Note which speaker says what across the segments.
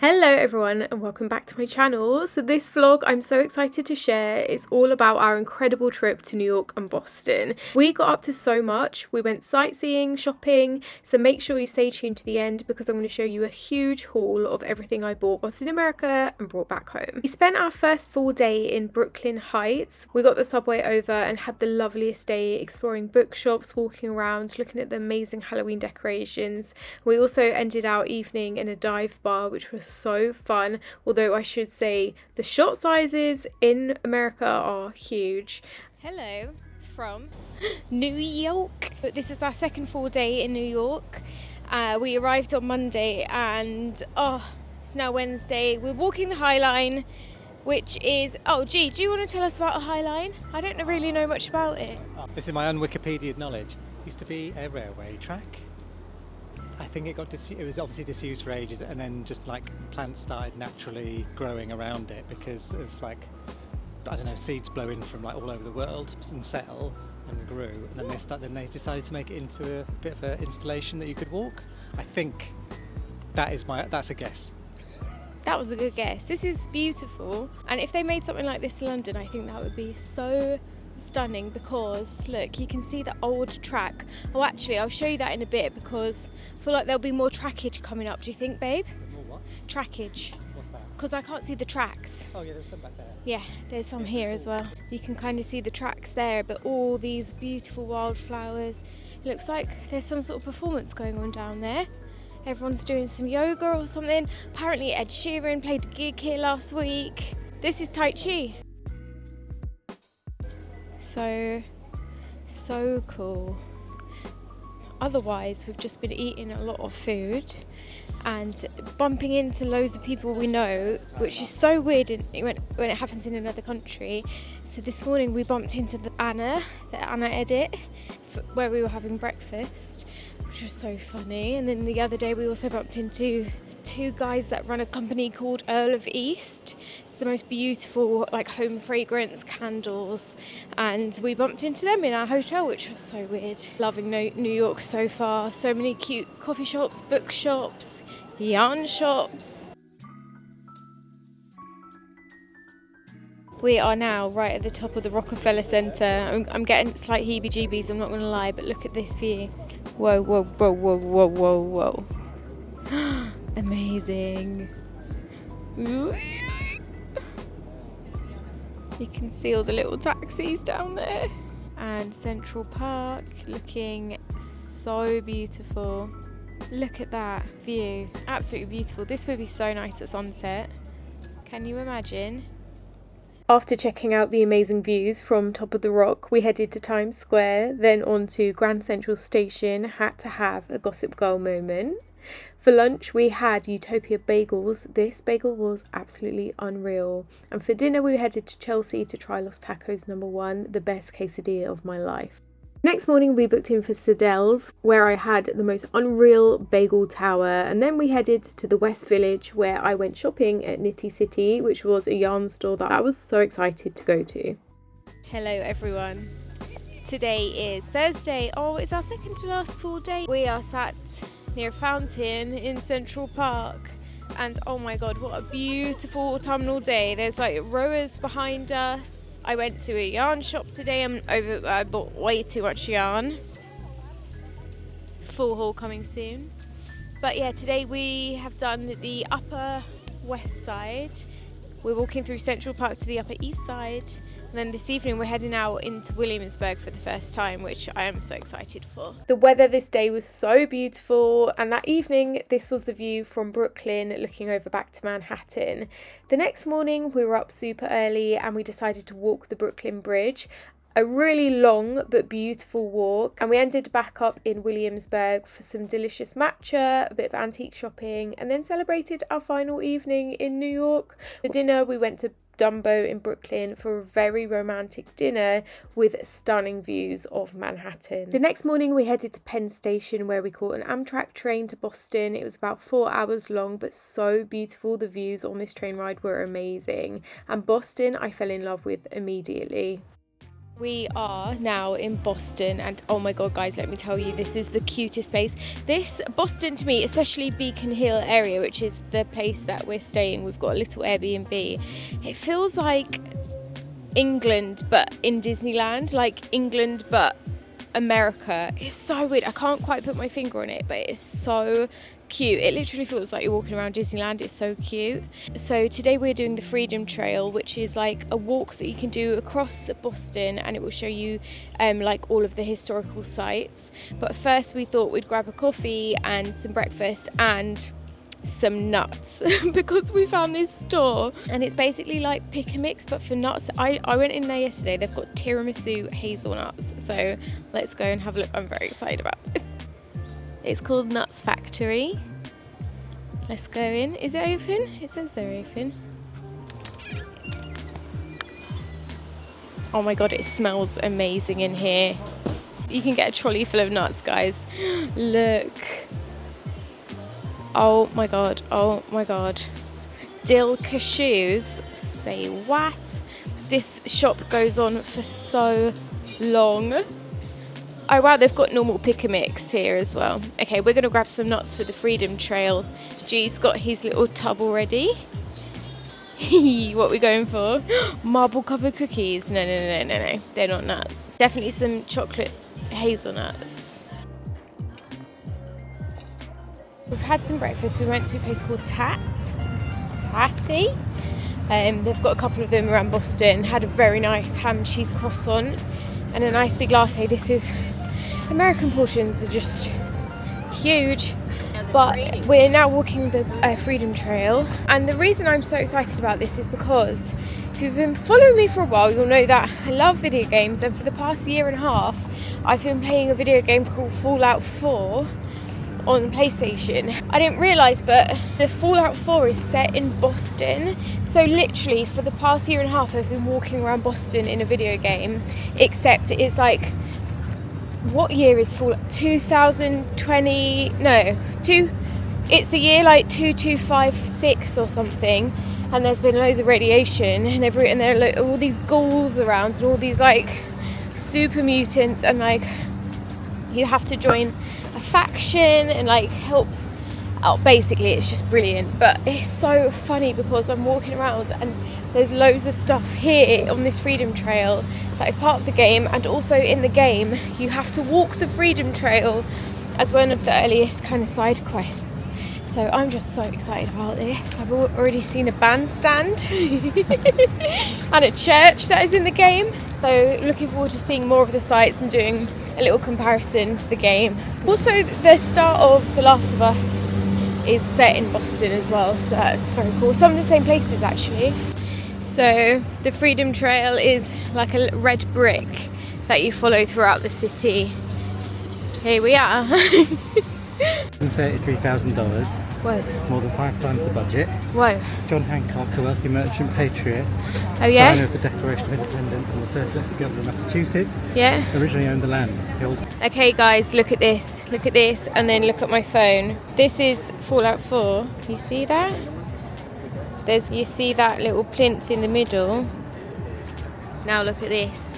Speaker 1: Hello everyone and welcome back to my channel. So this vlog I'm so excited to share. It's all about our incredible trip to New York and Boston. We got up to so much. We went sightseeing, shopping, so make sure you stay tuned to the end because I'm going to show you a huge haul of everything I bought whilst in America and brought back home. We spent our first full day in Brooklyn Heights. We got the subway over and had the loveliest day exploring bookshops, walking around, looking at the amazing Halloween decorations. We also ended our evening in a dive bar, which was so fun, although I should say the shot sizes in America are huge. Hello from New York. This is our second full day in New York. We arrived on Monday and it's now Wednesday. We're walking the High Line, which is, do you want to tell us about a High Line? I don't really know much about it.
Speaker 2: This is my un-Wikipedia'd knowledge. It used to be a railway track. I think it was obviously disused for ages, and then just like plants started naturally growing around it because of seeds blow in from like all over the world and settle and grew, and then they decided to make it into a bit of an installation that you could walk. I think that's a guess.
Speaker 1: That was a good guess. This is beautiful, and if they made something like this in London, I think that would be so stunning because look, you can see the old track. Oh, actually I'll show you that in a bit because I feel like there'll be more trackage coming up. Do you think, babe?
Speaker 2: More what?
Speaker 1: Trackage.
Speaker 2: What's that?
Speaker 1: Because I can't see the tracks.
Speaker 2: Oh yeah, there's some back there.
Speaker 1: Yeah, there's some here as well. You can kind of see the tracks there, but all these beautiful wildflowers. It looks like there's some sort of performance going on down there. Everyone's doing some yoga or something. Apparently Ed Sheeran played a gig here last week. This is Tai Chi. So cool. Otherwise, we've just been eating a lot of food and bumping into loads of people we know, which is so weird when it happens in another country. So this morning we bumped into the Anna edit, where we were having breakfast, which was so funny. And then the other day we also bumped into two guys that run a company called Earl of East. It's the most beautiful home fragrance candles, and we bumped into them in our hotel, which was so weird. Loving New York so far. So many cute coffee shops, bookshops, yarn shops. We are now right at the top of the Rockefeller Center. I'm getting slight heebie-jeebies, I'm not going to lie, but look at this view. Whoa, whoa, whoa, whoa, whoa, whoa, whoa. Amazing. You can see all the little taxis down there. And Central Park looking so beautiful. Look at that view. Absolutely beautiful. This would be so nice at sunset. Can you imagine? After checking out the amazing views from Top of the Rock, we headed to Times Square, then on to Grand Central Station. Had to have a Gossip Girl moment. For lunch we had Utopia bagels. This bagel was absolutely unreal. And for dinner we headed to Chelsea to try Los Tacos #1, the best quesadilla of my life. Next morning we booked in for Sadelle's, where I had the most unreal bagel tower, and then we headed to the West Village where I went shopping at Nitty City, which was a yarn store that I was so excited to go to. Hello everyone. Today is Thursday. It's our second to last full day. We are sat near a fountain in Central Park, and oh my god, what a beautiful autumnal day. There's rowers behind us. I went to a yarn shop today and I bought way too much yarn. Full haul coming soon. But yeah, today we have done the Upper West Side. We're walking through Central Park to the Upper East Side, and then this evening we're heading out into Williamsburg for the first time, which I am so excited for. The weather this day was so beautiful, and that evening this was the view from Brooklyn looking over back to Manhattan. The next morning we were up super early and we decided to walk the Brooklyn Bridge. A really long but beautiful walk, and we ended back up in Williamsburg for some delicious matcha, a bit of antique shopping, and then celebrated our final evening in New York. For dinner we went to Dumbo in Brooklyn for a very romantic dinner with stunning views of Manhattan. The next morning we headed to Penn Station, where we caught an Amtrak train to Boston. It was about 4 hours long, but so beautiful. The views on this train ride were amazing, and Boston I fell in love with immediately. We are now in Boston, and oh my god guys, let me tell you, this is the cutest place. This Boston to me, especially Beacon Hill area, which is the place that we're staying, we've got a little Airbnb. It feels like England but in Disneyland, like England but America. It's so weird, I can't quite put my finger on it, but it's so cute. It literally feels like you're walking around Disneyland. It's so cute. So today we're doing the Freedom Trail, which is like a walk that you can do across Boston, and it will show you like all of the historical sites. But first we thought we'd grab a coffee and some breakfast and some nuts because we found this store and it's basically like pick a mix but for nuts. I went in there yesterday. They've got tiramisu hazelnuts, so let's go and have a look. I'm very excited about this. It's called Nuts Factory. Let's go in. Is it open? It says they're open. Oh my god, it smells amazing in here. You can get a trolley full of nuts, guys. Look. Oh my god, oh my god. Dill cashews. Say what? This shop goes on for so long. Oh wow, they've got normal pick a mix here as well. Okay, we're gonna grab some nuts for the Freedom Trail. G's got his little tub already. What are we going for? Marble covered cookies? No, they're not nuts. Definitely some chocolate hazelnuts. We've had some breakfast. We went to a place called Tatty. They've got a couple of them around Boston. Had a very nice ham and cheese croissant and a nice big latte. This is American portions are just huge, but we're now walking the Freedom Trail, and the reason I'm so excited about this is because if you've been following me for a while, you'll know that I love video games, and for the past year and a half I've been playing a video game called Fallout 4 on PlayStation. I didn't realise, but the Fallout 4 is set in Boston, so literally for the past year and a half I've been walking around Boston in a video game, except it's like, what year is Fallout? 2020, no, it's the year like 2256 or something, and there's been loads of radiation and there are like all these ghouls around and all these like super mutants, and like you have to join a faction and like help out. Basically it's just brilliant, but it's so funny because I'm walking around and there's loads of stuff here on this Freedom Trail that is part of the game, and also in the game you have to walk the Freedom Trail as one of the earliest kind of side quests. So I'm just so excited about this. I've already seen a bandstand and a church that is in the game, so looking forward to seeing more of the sites and doing a little comparison to the game. Also the start of The Last of Us is set in Boston as well, so that's very cool. Some of the same places actually. So the Freedom Trail is like a red brick that you follow throughout the city. Here we are.
Speaker 2: $33,000.
Speaker 1: Whoa.
Speaker 2: More than 5 times the budget.
Speaker 1: Whoa.
Speaker 2: John Hancock, a wealthy merchant patriot,
Speaker 1: Oh yeah?
Speaker 2: signer of the Declaration of Independence and the first elected governor of Massachusetts,
Speaker 1: Yeah.
Speaker 2: originally owned the land.
Speaker 1: Okay guys, look at this, and then look at my phone. This is Fallout 4. You see that? You see that little plinth in the middle? Now look at this.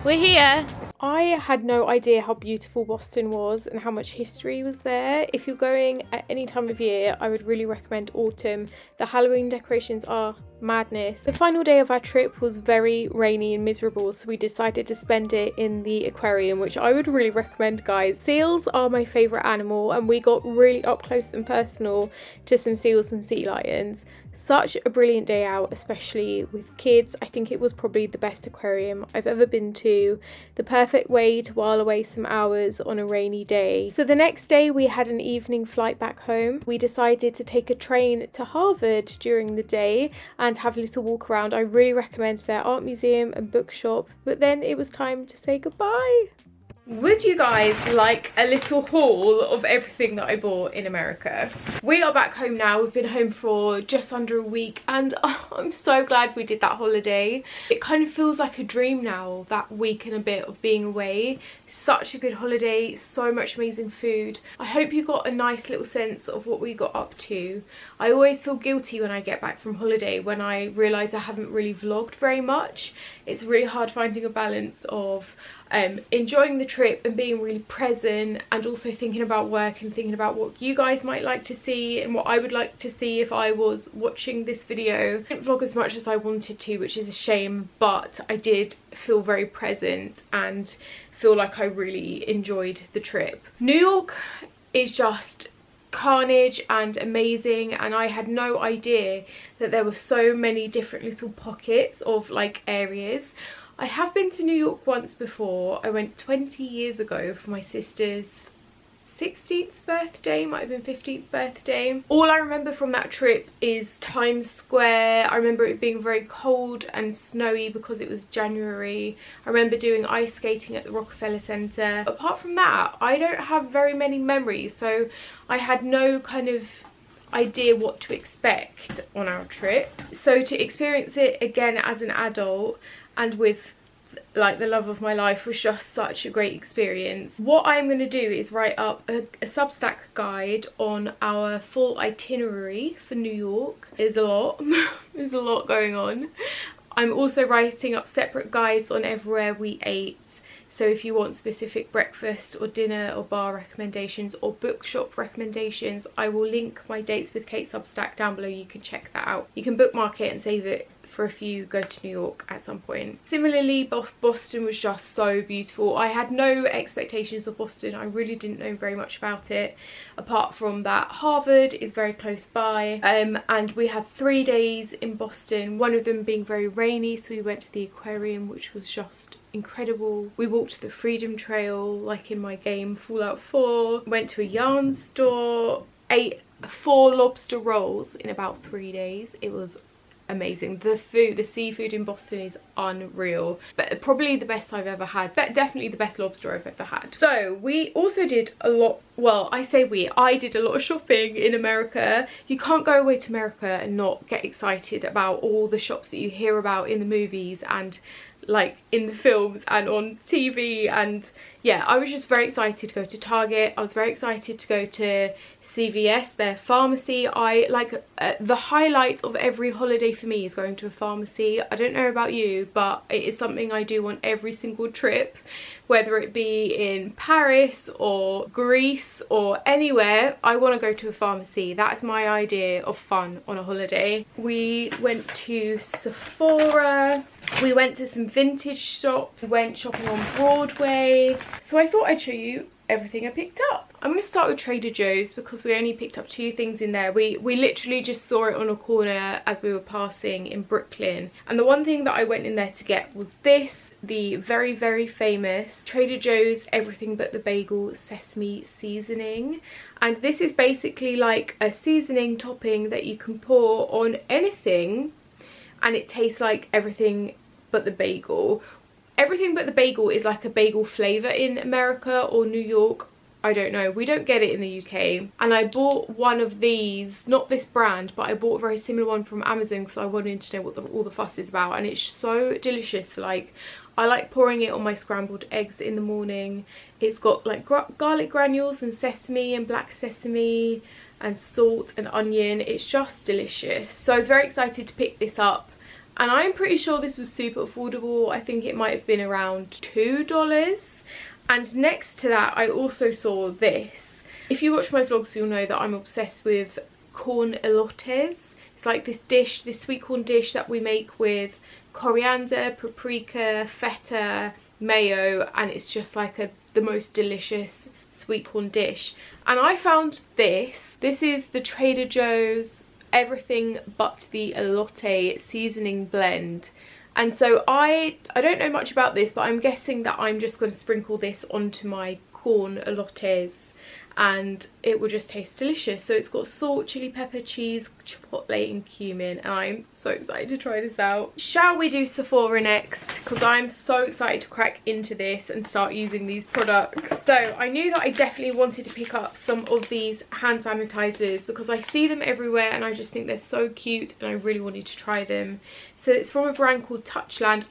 Speaker 1: We're here. I had no idea how beautiful Boston was and how much history was there. If you're going at any time of year, I would really recommend autumn. The Halloween decorations are madness. The final day of our trip was very rainy and miserable, so we decided to spend it in the aquarium, which I would really recommend, guys. Seals are my favourite animal, and we got really up close and personal to some seals and sea lions. Such a brilliant day out, especially with kids. I think it was probably the best aquarium I've ever been to. The perfect way to while away some hours on a rainy day. So the next day we had an evening flight back home. We decided to take a train to Harvard during the day and have a little walk around. I really recommend their art museum and bookshop, but then it was time to say goodbye. Would you guys like a little haul of everything that I bought in America? We are back home now. We've been home for just under a week and I'm so glad we did that holiday. It kind of feels like a dream now, that week and a bit of being away. Such a good holiday, so much amazing food. I hope you got a nice little sense of what we got up to. I always feel guilty when I get back from holiday, when I realise I haven't really vlogged very much. It's really hard finding a balance of enjoying the trip and being really present, and also thinking about work and thinking about what you guys might like to see and what I would like to see if I was watching this video. I didn't vlog as much as I wanted to, which is a shame, but I did feel very present and feel like I really enjoyed the trip. New York is just carnage and amazing, and I had no idea that there were so many different little pockets of like areas. I have been to New York once before. I went 20 years ago for my sister's 16th birthday, might have been 15th birthday. All I remember from that trip is Times Square. I remember it being very cold and snowy because it was January. I remember doing ice skating at the Rockefeller Center. Apart from that, I don't have very many memories, so I had no kind of idea what to expect on our trip. So to experience it again as an adult and with like the love of my life was just such a great experience. What I'm going to do is write up a Substack guide on our full itinerary for New York. There's a lot. There's a lot going on. I'm also writing up separate guides on everywhere we ate. So if you want specific breakfast or dinner or bar recommendations or bookshop recommendations, I will link my Dates with Kate Substack down below. You can check that out. You can bookmark it and save it for if you go to New York at some point. Similarly, Boston was just so beautiful. I had no expectations of Boston. I really didn't know very much about it, apart from that Harvard is very close by, and we had 3 days in Boston, one of them being very rainy, so we went to the aquarium, which was just incredible. We walked the Freedom Trail like in my game Fallout 4, went to a yarn store, ate 4 lobster rolls in about 3 days. It was amazing. The food, the seafood in Boston is unreal, but probably the best I've ever had, but definitely the best lobster I've ever had. So we also did a lot, well, I did a lot of shopping in America. You can't go away to America and not get excited about all the shops that you hear about in the movies and like in the films and on TV. And yeah, I was just very excited to go to Target. I was very excited to go to CVS, their pharmacy. I like the highlight of every holiday for me is going to a pharmacy. I don't know about you, but it is something I do on every single trip, whether it be in Paris or Greece or anywhere. I want to go to a pharmacy. That's my idea of fun on a holiday. We went to Sephora. We went to some vintage shops. We went shopping on Broadway. So I thought I'd show you everything I picked up. I'm going to start with Trader Joe's because we only picked up 2 things in there. We literally just saw it on a corner as we were passing in Brooklyn, and the one thing that I went in there to get was this, the very, very famous Trader Joe's Everything But the Bagel Sesame Seasoning. And this is basically like a seasoning topping that you can pour on anything, and it tastes like everything but the bagel. Everything But the Bagel is like a bagel flavour in America or New York. I don't know. We don't get it in the UK. And I bought one of these, not this brand, but I bought a very similar one from Amazon because I wanted to know what all the fuss is about. And it's so delicious. Like, I like pouring it on my scrambled eggs in the morning. It's got like garlic granules and sesame and black sesame and salt and onion. It's just delicious. So I was very excited to pick this up. And I'm pretty sure this was super affordable. I think it might have been around $2. And next to that, I also saw this. If you watch my vlogs, you'll know that I'm obsessed with corn elotes. It's like this dish, this sweet corn dish that we make with coriander, paprika, feta, mayo, and it's just like the most delicious sweet corn dish. And I found this. This is the Trader Joe's Everything But the Elote seasoning blend. And so I don't know much about this, but I'm guessing that I'm just going to sprinkle this onto my corn elotes and it will just taste delicious. So it's got salt, chili pepper, cheese, chipotle and cumin, and I'm so excited to try this out. Shall we do Sephora next? Because I'm so excited to crack into this and start using these products. So I knew that I definitely wanted to pick up some of these hand sanitizers because I see them everywhere and I just think they're so cute and I really wanted to try them. So it's from a brand called Touchland.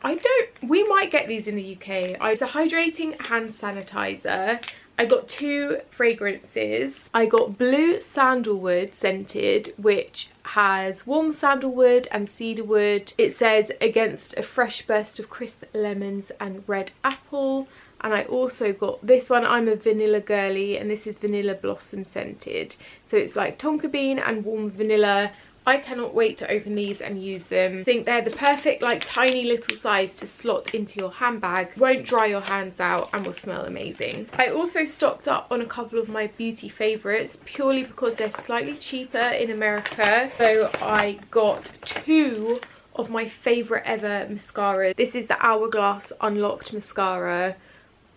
Speaker 1: We might get these in the UK. It's a hydrating hand sanitizer. I got 2 fragrances. I got blue sandalwood scented, which has warm sandalwood and cedarwood. It says against a fresh burst of crisp lemons and red apple. And I also got this one. I'm a vanilla girly, and this is vanilla blossom scented. So it's like tonka bean and warm vanilla. I cannot wait to open these and use them. I think they're the perfect like tiny little size to slot into your handbag. Won't dry your hands out and will smell amazing. I also stocked up on a couple of my beauty favourites purely because they're slightly cheaper in America. So I got 2 of my favourite ever mascara. This is the Hourglass Unlocked Mascara.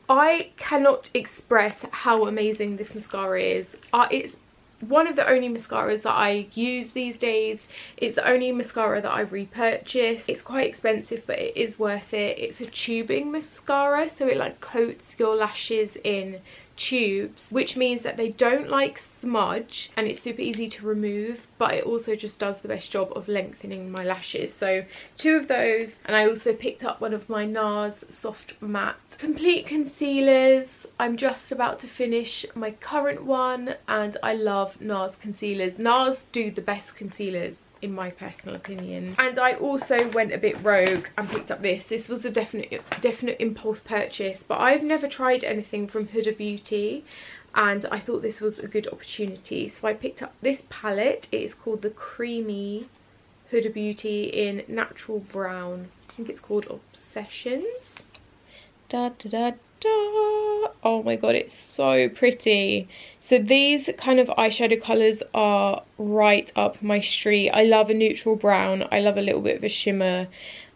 Speaker 1: I cannot express how amazing this mascara is. It's one of the only mascaras that I use these days. It's the only mascara that I repurchase. It's quite expensive, but it is worth it. It's a tubing mascara, so it like coats your lashes in tubes, which means that they don't like smudge and it's super easy to remove, but it also just does the best job of lengthening my lashes. So 2 of those, and I also picked up one of my NARS Soft Matte Complete Concealers. I'm just about to finish my current one and I love NARS concealers. NARS do the best concealers in my personal opinion. And I also went a bit rogue and picked up this. This was a definite impulse purchase, but I've never tried anything from Huda Beauty and I thought this was a good opportunity. So I picked up this palette. It is called the Creamy Huda Beauty in Natural Brown. I think it's called Obsessions. Da da da da. Oh my god, it's so pretty. So these kind of eyeshadow colours are right up my street. I love a neutral brown. I love a little bit of a shimmer.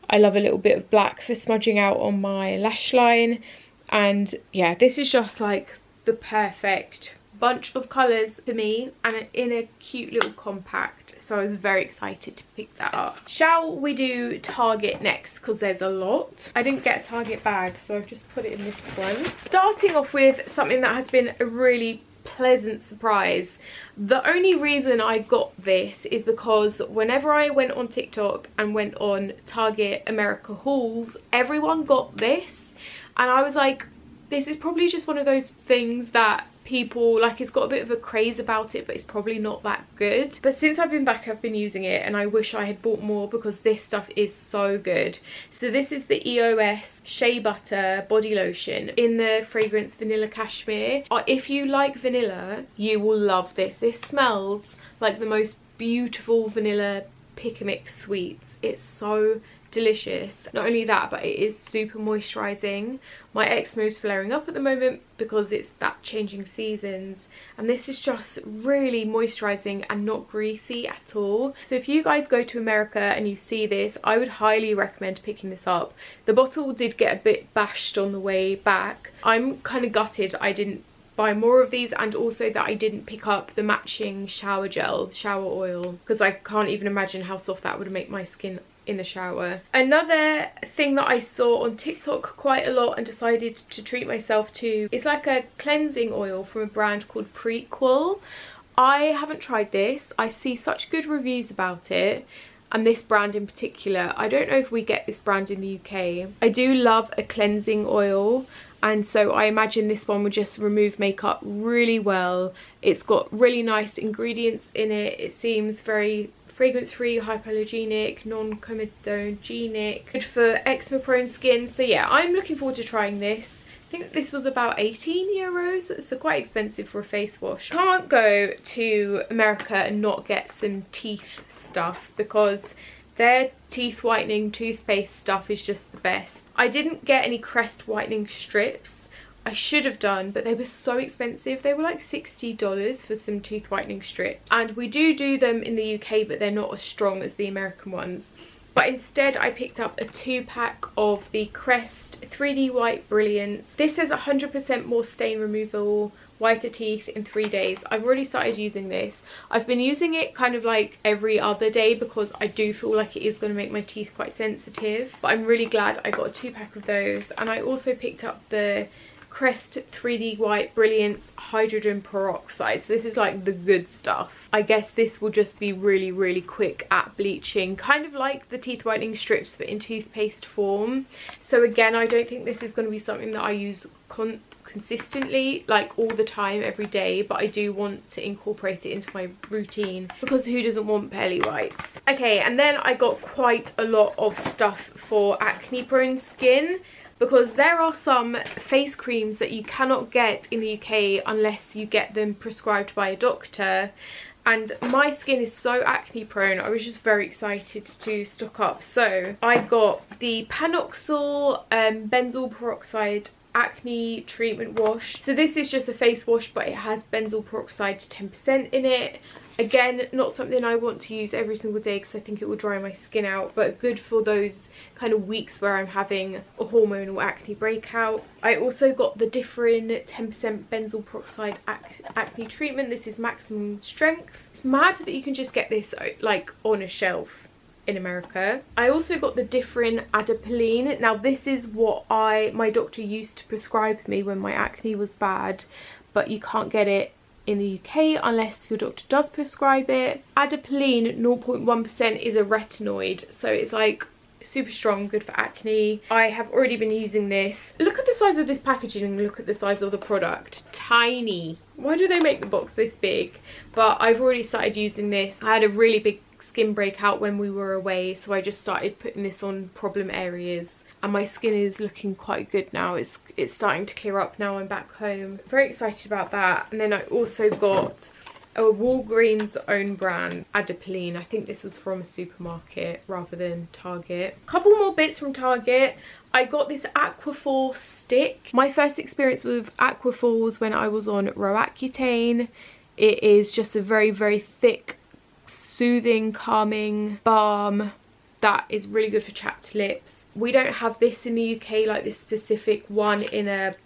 Speaker 1: I love a little bit of black for smudging out on my lash line. And yeah, this is just like the perfect bunch of colours for me and in a cute little compact. So I was very excited to pick that up. Shall we do Target next? Because there's a lot. I didn't get a Target bag, so I've just put it in this one. Starting off with something that has been a really pleasant surprise. The only reason I got this is because whenever I went on TikTok and went on Target America hauls, everyone got this and I was like, this is probably just one of those things that people like, it's got a bit of a craze about it, but it's probably not that good. But since I've been back, I've been using it and I wish I had bought more because this stuff is so good. So this is the EOS Shea Butter body lotion in the fragrance Vanilla Cashmere. If you like vanilla, you will love this. This smells like the most beautiful vanilla pick-a-mix sweets. It's so delicious. Not only that, but it is super moisturizing. My eczema is flaring up at the moment because it's that changing seasons, and this is just really moisturizing and not greasy at all. So if you guys go to America and you see this, I would highly recommend picking this up. The bottle did get a bit bashed on the way back. I'm kind of gutted I didn't buy more of these, and also that I didn't pick up the matching shower oil, because I can't even imagine how soft that would make my skin in the shower. Another thing that I saw on TikTok quite a lot and decided to treat myself to is like a cleansing oil from a brand called Prequel. I haven't tried this. I see such good reviews about it, and this brand in particular. I don't know if we get this brand in the UK. I do love a cleansing oil, and so I imagine this one would just remove makeup really well. It's got really nice ingredients in it. It seems very fragrance-free, hypoallergenic, non-comedogenic, good for eczema-prone skin. So yeah, I'm looking forward to trying this. I think this was about 18 euros, so quite expensive for a face wash. Can't go to America and not get some teeth stuff because their teeth whitening toothpaste stuff is just the best. I didn't get any Crest whitening strips. I should have done, but they were so expensive. They were like $60 for some tooth whitening strips. And we do them in the UK, but they're not as strong as the American ones. But instead I picked up a 2-pack of the Crest 3D White Brilliance. This has 100% more stain removal whiter teeth in 3 days. I've already started using this. I've been using it kind of like every other day because I do feel like it is going to make my teeth quite sensitive, but I'm really glad I got a 2-pack of those. And I also picked up the Crest 3D White Brilliance Hydrogen Peroxide. So this is like the good stuff. I guess this will just be really quick at bleaching, kind of like the teeth whitening strips but in toothpaste form. So again, I don't think this is going to be something that I use consistently, like all the time every day, but I do want to incorporate it into my routine because who doesn't want pearly whites? Okay, and then I got quite a lot of stuff for acne prone skin, because there are some face creams that you cannot get in the UK unless you get them prescribed by a doctor. And my skin is so acne prone, I was just very excited to stock up. So I got the Panoxyl benzoyl peroxide acne treatment wash. So this is just a face wash, but it has benzoyl peroxide 10% in it. Again, not something I want to use every single day because I think it will dry my skin out, but good for those kind of weeks where I'm having a hormonal acne breakout. I also got the different 10% benzoyl peroxide acne treatment. This is maximum strength. It's mad that you can just get this like on a shelf in America. I also got the different Adapalene. Now this is what my doctor used to prescribe me when my acne was bad, but you can't get it in the UK unless your doctor does prescribe it. Adapalene 0.1% is a retinoid, so it's like super strong, good for acne. I have already been using this. Look at the size of this packaging and look at the size of the product. Tiny. Why do they make the box this big? But I've already started using this. I had a really big skin breakout when we were away, so I just started putting this on problem areas, and my skin is looking quite good now. It's starting to clear up now I'm back home. Very excited about that. And then I also got a Walgreens own brand Adapalene. I think this was from a supermarket rather than Target. A couple more bits from Target. I got this Aquaphor stick. My first experience with Aquaphor was when I was on Roaccutane. It is just a very thick, soothing, calming balm that is really good for chapped lips. We don't have this in the UK, like this specific one in a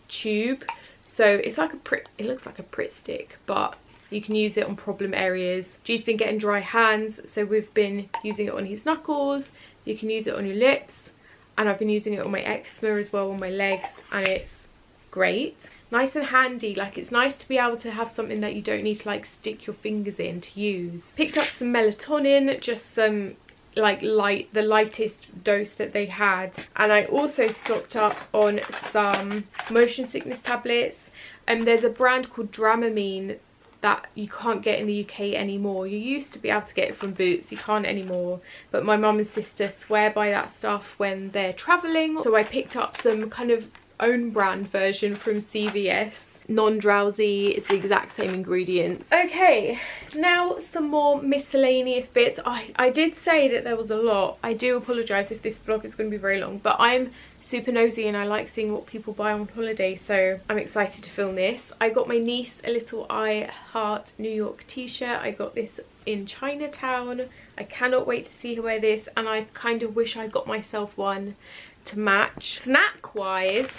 Speaker 1: tube, so it's like it looks like a Pritt stick, but you can use it on problem areas. G's been getting dry hands, so we've been using it on his knuckles. You can use it on your lips, and I've been using it on my eczema as well, on my legs, and it's great. Nice and handy. Like, it's nice to be able to have something that you don't need to like stick your fingers in to use. Picked up some melatonin, just some like the lightest dose that they had, and I also stocked up on some motion sickness tablets. And there's a brand called Dramamine that you can't get in the UK anymore. You used to be able to get it from Boots, you can't anymore, but my mum and sister swear by that stuff when they're travelling, so I picked up some kind of own brand version from CVS. Non-drowsy, it's the exact same ingredients. Okay, now some more miscellaneous bits. I did say that there was a lot. I do apologise if this vlog is going to be very long, but I'm super nosy and I like seeing what people buy on holiday, so I'm excited to film this. I got my niece a little I Heart New York t-shirt. I got this in Chinatown. I cannot wait to see her wear this, and I kind of wish I got myself one to match. Snack wise,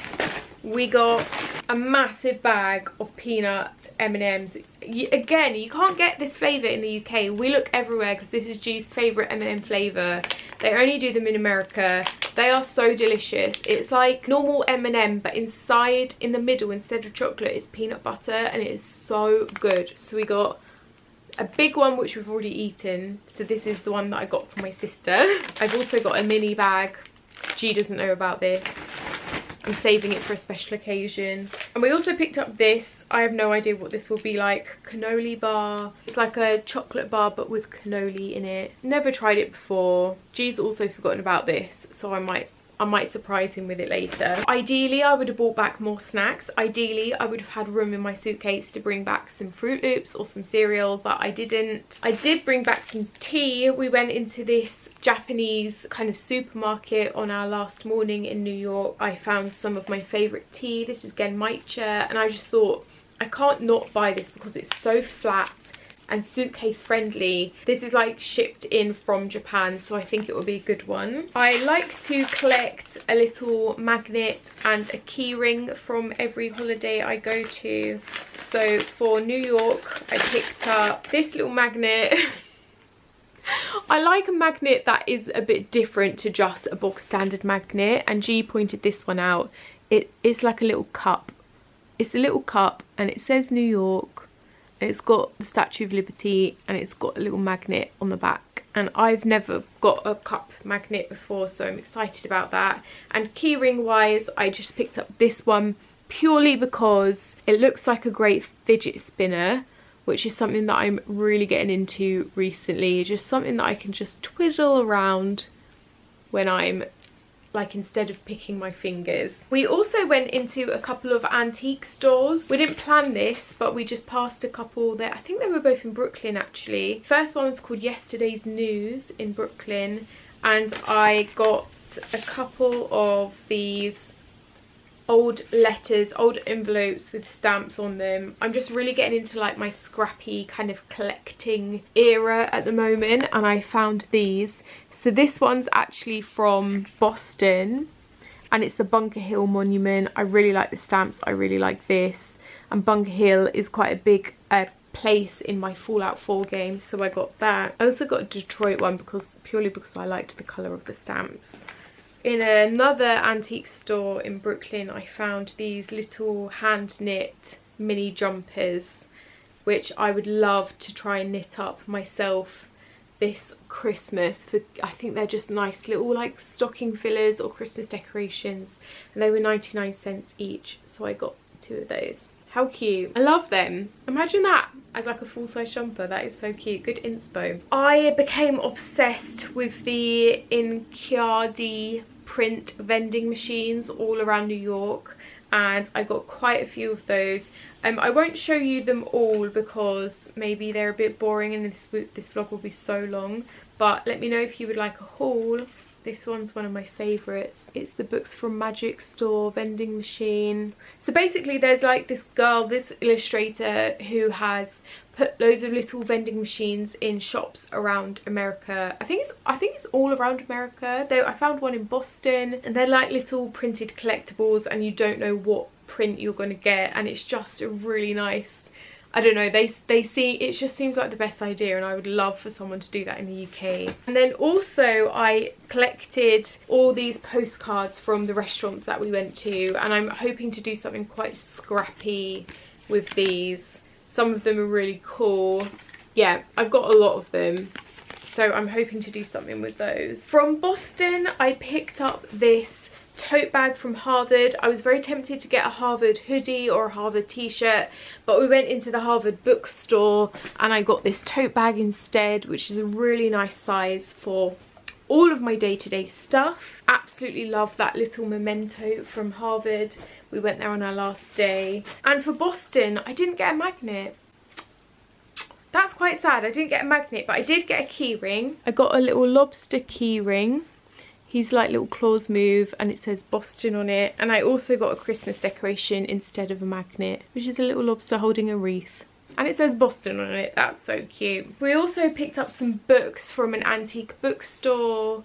Speaker 1: we got a massive bag of peanut M&Ms. Again, you can't get this flavour in the UK. We look everywhere because this is G's favourite M&M flavour. They only do them in America. They are so delicious. It's like normal M&M, but inside, in the middle, instead of chocolate, it's peanut butter, and it is so good. So we got a big one which we've already eaten, so this is the one that I got from my sister. I've also got a mini bag. G doesn't know about this. I'm saving it for a special occasion. And we also picked up this. I have no idea what this will be like. Cannoli bar. It's like a chocolate bar but with cannoli in it. Never tried it before. G's also forgotten about this, so I might surprise him with it later. Ideally, I would have brought back more snacks. Ideally, I would have had room in my suitcase to bring back some Fruit Loops or some cereal, but I didn't. I did bring back some tea. We went into this Japanese kind of supermarket on our last morning in New York. I found some of my favourite tea. This is Genmaicha, and I just thought, I can't not buy this because it's so flat. and suitcase friendly. This is like shipped in from Japan, so I think it will be a good one. I like to collect a little magnet and a key ring from every holiday I go to. So for New York, I picked up this little magnet. I like a magnet that is a bit different to just a box standard magnet, and G pointed this one out. It's like a little cup. It's a little cup and it says New York. It's got the Statue of Liberty and it's got a little magnet on the back, and I've never got a cup magnet before, so I'm excited about that. And keyring wise, I just picked up this one purely because it looks like a great fidget spinner, which is something that I'm really getting into recently. Just something that I can just twiddle around when I'm like, instead of picking my fingers. We also went into a couple of antique stores. We didn't plan this, but we just passed a couple there. I think they were both in Brooklyn actually. First one was called Yesterday's News in Brooklyn, and I got a couple of these old letters, old envelopes with stamps on them. I'm just really getting into like my scrappy kind of collecting era at the moment, and I found these. So this one's actually from Boston and it's the Bunker Hill Monument. I really like the stamps, I really like this, and Bunker Hill is quite a big place in my Fallout 4 game, so I got that. I also got a Detroit one purely because I liked the colour of the stamps. In another antique store in Brooklyn, I found these little hand knit mini jumpers, which I would love to try and knit up myself this Christmas. I think they're just nice little like stocking fillers or Christmas decorations, and they were 99 cents each, so I got 2 of those. How cute. I love them. Imagine that as like a full-size jumper. That is so cute. Good inspo. I became obsessed with the Iciardi print vending machines all around New York, and I got quite a few of those. I won't show you them all because maybe they're a bit boring and this vlog will be so long, but let me know if you would like a haul. This one's one of my favourites. It's the Books from Magic store vending machine. So basically there's like this girl, this illustrator, who has put loads of little vending machines in shops around America. I think it's all around America. Though I found one in Boston, and they're like little printed collectibles and you don't know what print you're going to get, and it's just a really nice, I don't know, it just seems like the best idea, and I would love for someone to do that in the UK. And then also I collected all these postcards from the restaurants that we went to, and I'm hoping to do something quite scrappy with these. Some of them are really cool. Yeah, I've got a lot of them, so I'm hoping to do something with those. From Boston, I picked up this tote bag from Harvard. I was very tempted to get a Harvard hoodie or a Harvard t-shirt, but we went into the Harvard bookstore and I got this tote bag instead, which is a really nice size for all of my day-to-day stuff. Absolutely love that little memento from Harvard. We went there on our last day. And for Boston, I didn't get a magnet. That's quite sad. I didn't get a magnet, but I did get a key ring. I got a little lobster key ring. He's like little claws move, and it says Boston on it. And I also got a Christmas decoration instead of a magnet, which is a little lobster holding a wreath. And it says Boston on it. That's so cute. We also picked up some books from an antique bookstore.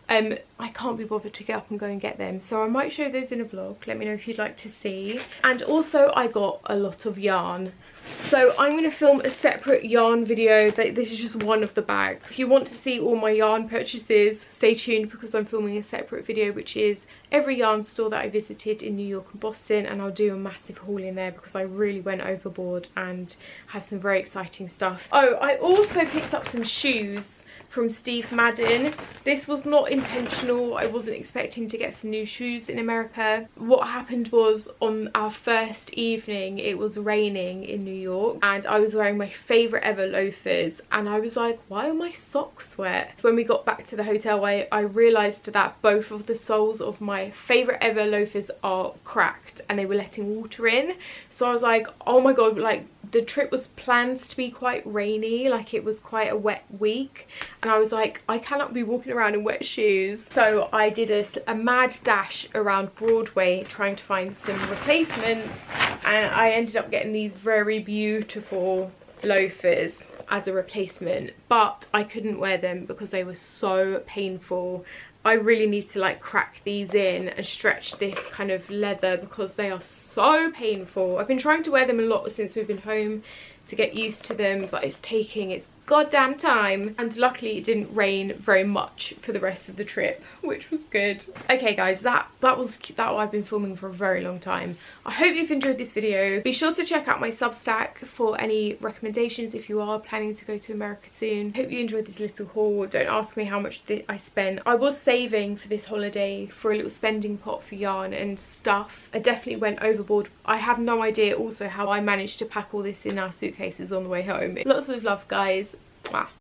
Speaker 1: I can't be bothered to get up and go and get them, so I might show those in a vlog. Let me know if you'd like to see. And also I got a lot of yarn. So I'm going to film a separate yarn video. This is just one of the bags. If you want to see all my yarn purchases, stay tuned, because I'm filming a separate video which is every yarn store that I visited in New York and Boston, and I'll do a massive haul in there because I really went overboard and have some very exciting stuff. Oh, I also picked up some shoes from Steve Madden. This was not intentional. I wasn't expecting to get some new shoes in America. What happened was, on our first evening it was raining in New York and I was wearing my favourite ever loafers, and I was like, why are my socks wet? When we got back to the hotel, I realised that both of the soles of my favourite ever loafers are cracked and they were letting water in. So I was like, oh my god, like the trip was planned to be quite rainy, like it was quite a wet week, and I was like, I cannot be walking around in wet shoes. So I did a mad dash around Broadway trying to find some replacements, and I ended up getting these very beautiful loafers. as a replacement, but I couldn't wear them because they were so painful. I really need to like crack these in and stretch this kind of leather because they are so painful. I've been trying to wear them a lot since we've been home to get used to them, but it's taking its goddamn time. And luckily it didn't rain very much for the rest of the trip, which was good. Okay guys, that I've been filming for a very long time. I hope you've enjoyed this video. Be sure to check out my Substack for any recommendations if you are planning to go to America soon. Hope you enjoyed this little haul. Don't ask me how much I spent. I was saving for this holiday for a little spending pot for yarn and stuff. I definitely went overboard. I have no idea also how I managed to pack all this in our suitcases on the way home. Lots of love guys. Mwah.